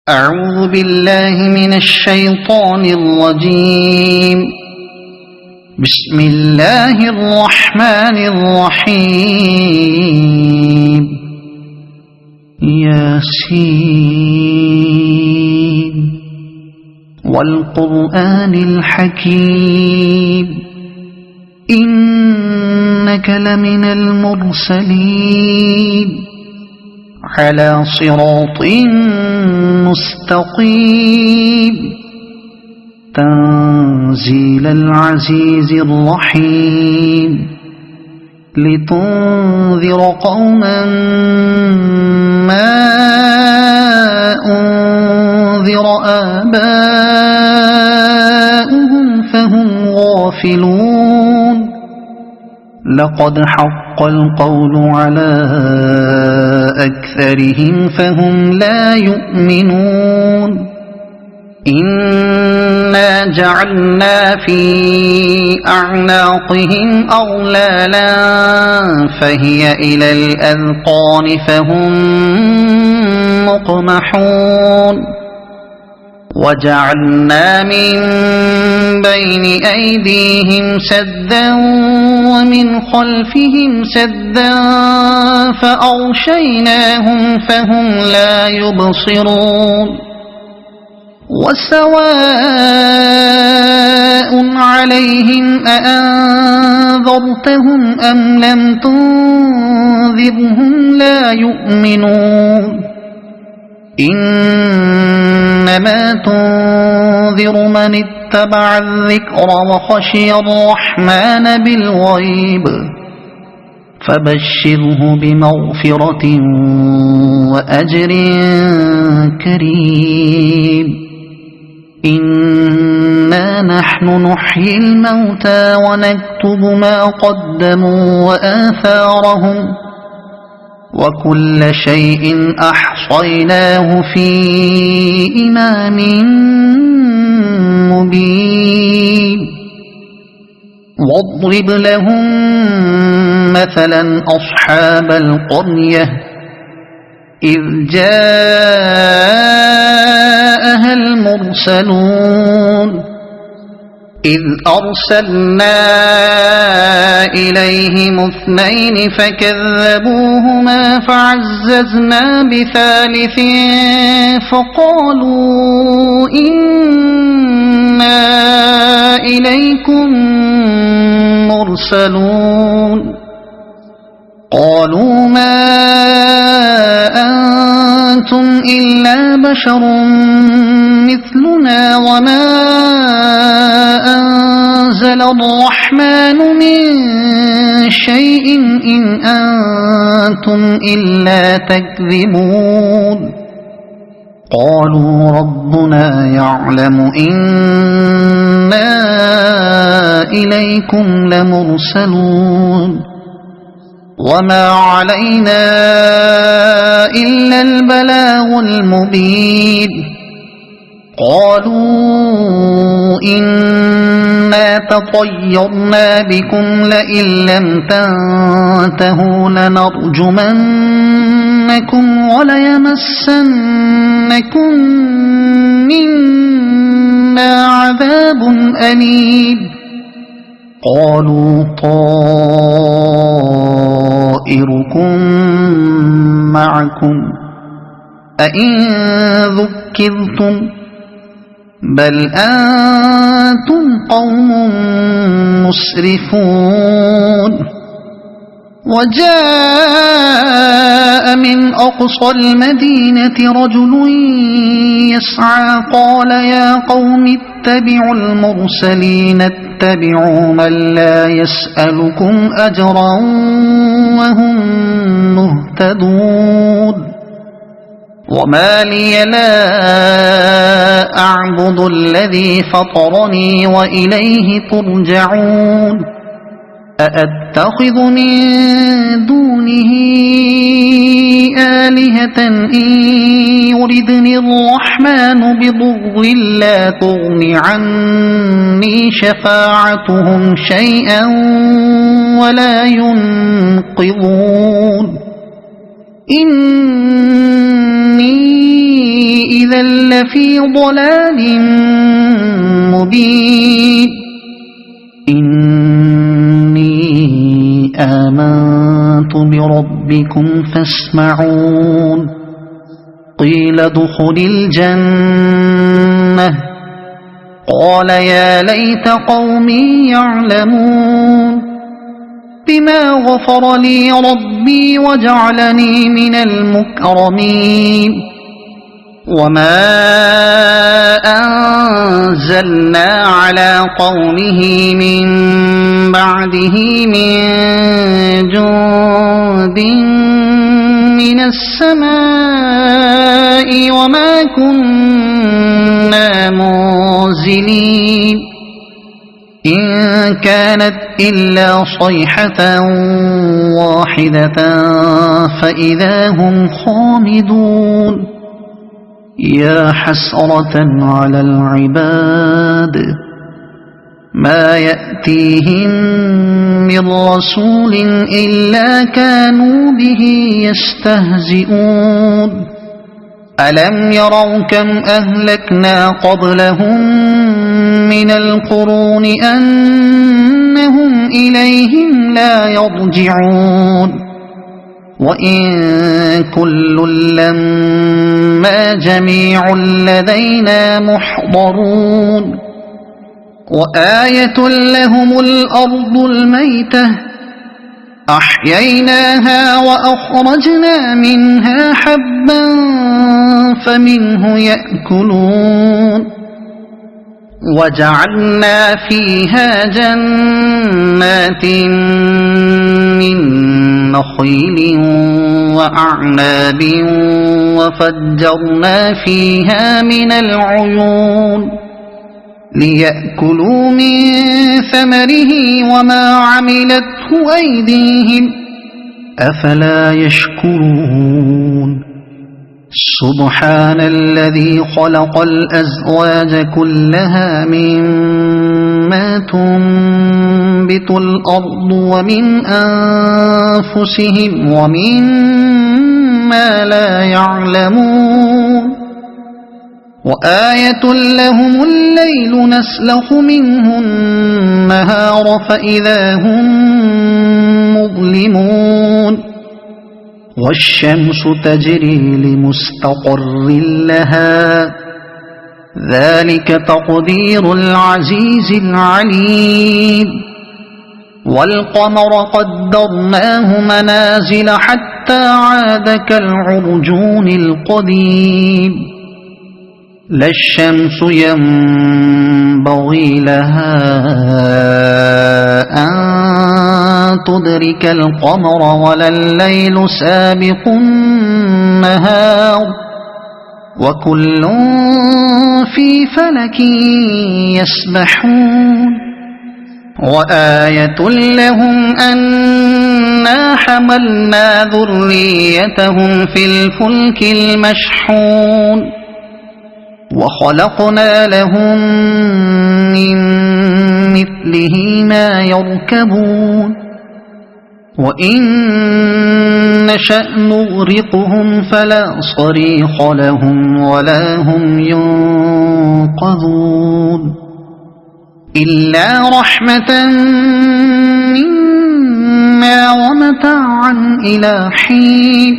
أعوذ بالله من الشيطان الرجيم. بسم الله الرحمن الرحيم. ياسين والقرآن الحكيم إنك لمن المرسلين على صراط مستقيم تنزيل العزيز الرحيم لتنذر قوما ما أنذر آباؤهم فهم غافلون. لقد حق القول على أكثرهم فهم لا يؤمنون. إنا جعلنا في أعناقهم أغلالا فهي إلى الأذقان فهم مقمحون. وجعلنا من بين أيديهم سدا ومن خلفهم سدا فأغشيناهم فهم لا يبصرون. وسواء عليهم أأنذرتهم أم لم تنذرهم لا يؤمنون. إنما تنذر من اتبع الذكر وخشي الرحمن بالغيب فبشره بمغفرة وأجر كريم. إنا نحن نحيي الموتى ونكتب ما قدموا وآثارهم وكل شيء أحصيناه في إمام مبين. واضرب لهم مثلا أصحاب القرية إذ جاءها المرسلون إذ أرسلنا إليهم اثنين فكذبوهما فعززنا بثالث فقالوا إنا إليكم مرسلون. قالوا ما أنتم إلا بشر مثلنا وما أنزل الرحمن من شيء إن أنتم إلا تكذبون. قالوا ربنا يعلم إنا إليكم لمرسلون وما علينا إلا البلاغ المبين. قالوا إنا تطيرنا بكم لئن لم تنتهوا لنرجمنكم وليمسنكم منا عذاب أليم. قالوا طائركم معكم أئن ذكرتم بل أنتم قوم مسرفون. وجاء من أقصى المدينة رجل يسعى قال يا قوم اتبعوا المرسلين اتبعوا من لا يسألكم أجرا وهم مهتدون. وما لي لا أعبد الذي فطرني وإليه ترجعون. أأتخذ من دونه آلهة إن يردني الرحمن بضر لا تغن عني شفاعتهم شيئا ولا ينقذون. إن إني إذا لفي ضلال مبين إني آمنت بربكم فاسمعون قيل ادخل الجنة قال يا ليت قومي يعلمون بما غفر لي ربي وجعلني من المكرمين وما أنزلنا على قومه من بعده من جند من السماء وما كنا منزلين إن كانت إلا صيحة واحدة فإذا هم خامدون يا حسرة على العباد ما يأتيهم من رسول إلا كانوا به يستهزئون ألم يروا كم أهلكنا قبلهم من القرون أنهم إليهم لا يرجعون وإن كل لما جميع لدينا محضرون وآية لهم الأرض الميتة أحييناها وأخرجنا منها حبا فمنه يأكلون وجعلنا فيها جنات من نخيل وأعناب وفجرنا فيها من العيون ليأكلوا من ثمره وما عملته أيديهم أفلا يشكرون سبحان الذي خلق الأزواج كلها مما تنبت الأرض ومن أنفسهم ومما لا يعلمون وآية لهم الليل نسلخ منه النهار فإذا هم مظلمون والشمس تجري لمستقر لها ذلك تقدير العزيز العليم والقمر قدرناه منازل حتى عاد كالعرجون القديم لا الشمس ينبغي لها أن تدرك القمر ولا الليل سابق النهار وكل في فلك يسبحون وآية لهم أنا حملنا ذريتهم في الفلك المشحون وخلقنا لهم من مثله ما يركبون وإن نشأ نغرقهم فلا صريخ لهم ولا هم ينقذون إلا رحمة منا ومتاعا إلى حين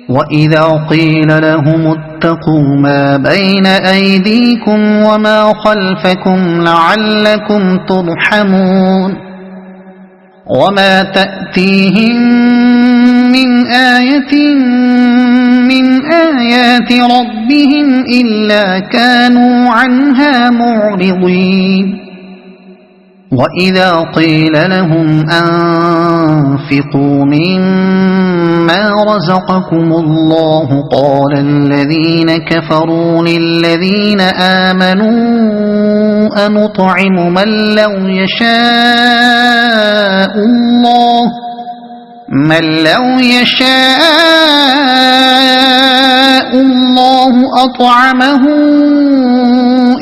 وإذا قيل لهم اتقوا ما بين أيديكم وما خلفكم لعلكم ترحمون وما تأتيهم من آية من آيات ربهم إلا كانوا عنها معرضين وإذا قيل لهم أنفقوا مما رزقكم الله قال الذين كفروا للذين آمنوا أنطعم من لو يشاء الله أطعمه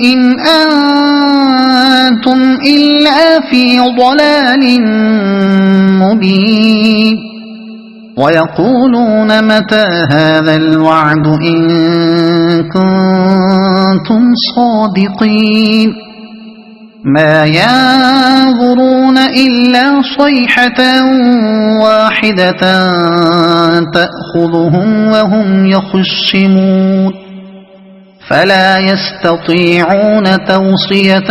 إن أنتم إلا في ضلال مبين ويقولون متى هذا الوعد إن كنتم صادقين ما ينظرون إلا صيحة واحدة تأخذهم وهم يخصمون فلا يستطيعون توصية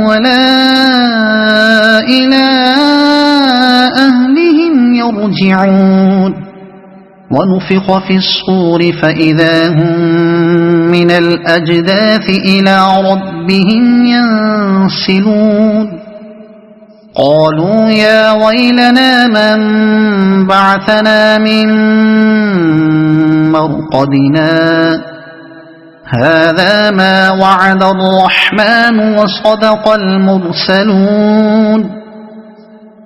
ولا إلى أهلهم يرجعون ونفخ في الصور فإذا هم من الأجداث إلى ربهم ينسلون قالوا يا ويلنا من بعثنا من مرقدنا هذا ما وعد الرحمن وصدق المرسلون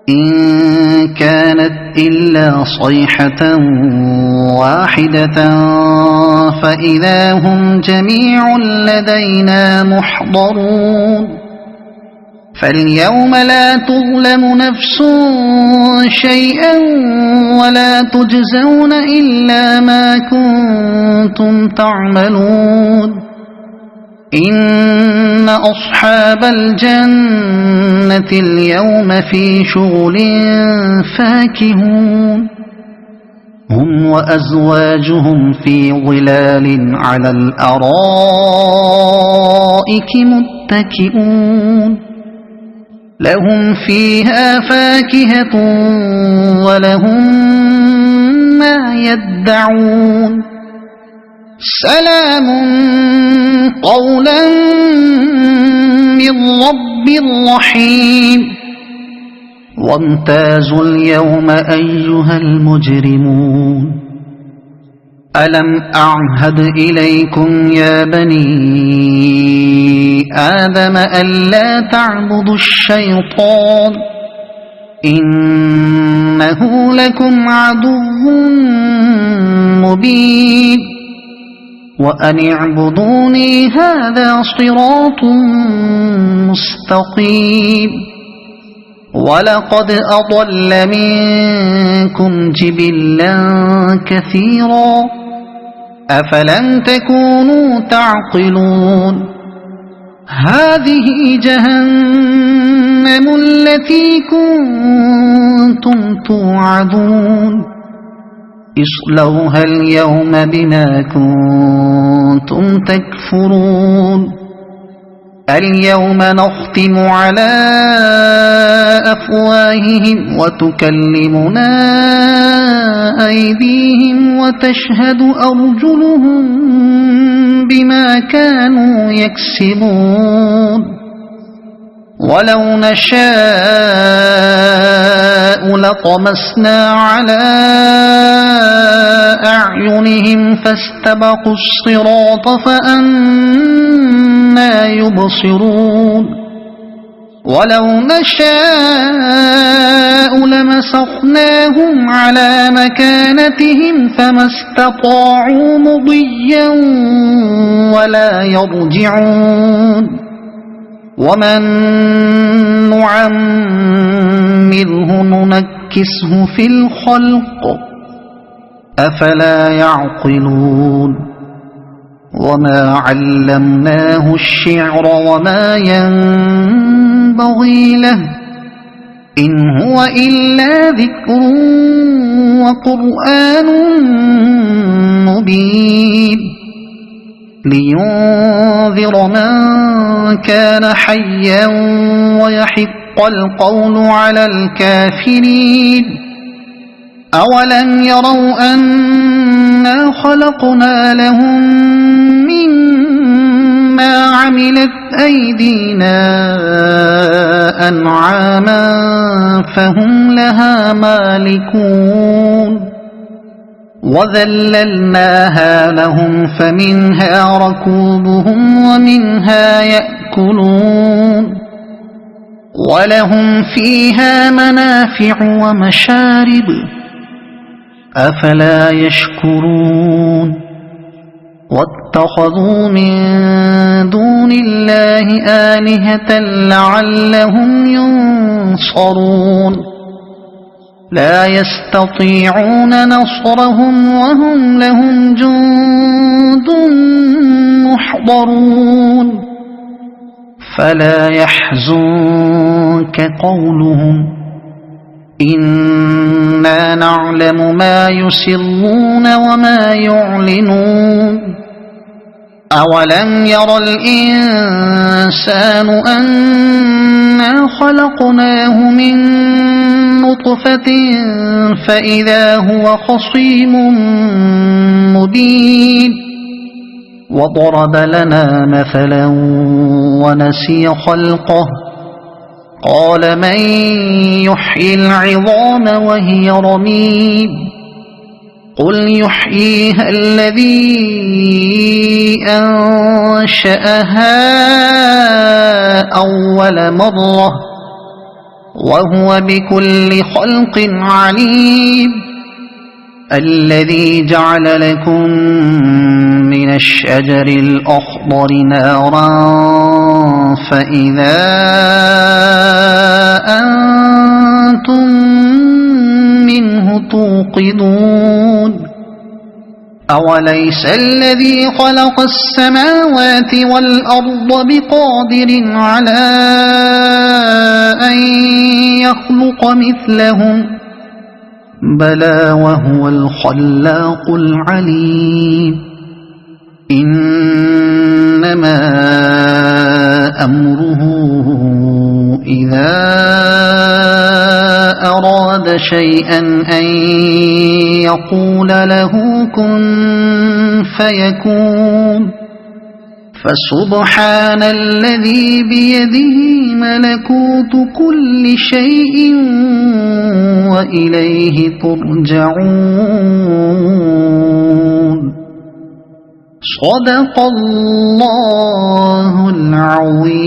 إن كانت إلا صيحة واحدة فإذا هم جميع لدينا محضرون فاليوم لا تظلم نفس شيئا ولا تجزون إلا ما كنتم تعملون إن أصحاب الجنة اليوم في شغل فاكهون هم وأزواجهم في ظلال على الأرائك متكئون لهم فيها فاكهة ولهم ما يدعون سلام قولا من رب رحيم وامتازوا اليوم أيها المجرمون ألم أعهد إليكم يا بني آدم ألا تعبدوا الشيطان إنه لكم عدو مبين وأن اعبدوني هذا صراط مستقيم ولقد أضل منكم جبلا كثيرا أفلم تكونوا تعقلون هذه جهنم التي كنتم توعدون اصلوها اليوم بما كنتم تكفرون اليوم نختم على أفواههم وتكلمنا أيديهم وتشهد أرجلهم بما كانوا يكسبون ولو نشاء لطمسنا على أعينهم فاستبقوا الصراط فأنى يبصرون ولو نشاء لمسخناهم على مكانتهم فما استطاعوا مضيا ولا يرجعون ومن نعمره ننكسه في الخلق أفلا يعقلون وما علمناه الشعر وما ينبغي له إن هو إلا ذكر وقرآن مبين لينذر من كان حيا ويحق القول على الكافرين أولم يروا أنا خلقنا لهم مما عملت أيدينا أنعاما فهم لها مالكون وذللناها لهم فمنها ركوبهم ومنها يأكلون ولهم فيها منافع ومشارب أفلا يشكرون واتخذوا من دون الله آلهة لعلهم ينصرون لا يستطيعون نصرهم وهم لهم جند محضرون فلا يحزنك قولهم إنا نعلم ما يسرون وما يعلنون أولم ير الإنسان أنا خلقناه من نطفة فإذا هو خصيم مبين وضرب لنا مثلا ونسي خلقه قال من يحيي العظام وهي رميم قل يحييها الذي أنشأها أول مرة وهو بكل خلق عليم الذي جعل لكم من الشجر الأخضر نارا فإذا أنتم منه توقدون أوليس الذي خلق السماوات والأرض بقادر على أن يخلق مثلهم بلى وهو الخلاق العليم إنما أمره إذا أراد شيئا أن يقول له كن فيكون فسبحان الذي بيده ملكوت كل شيء وإليه ترجعون صدق الله العظيم.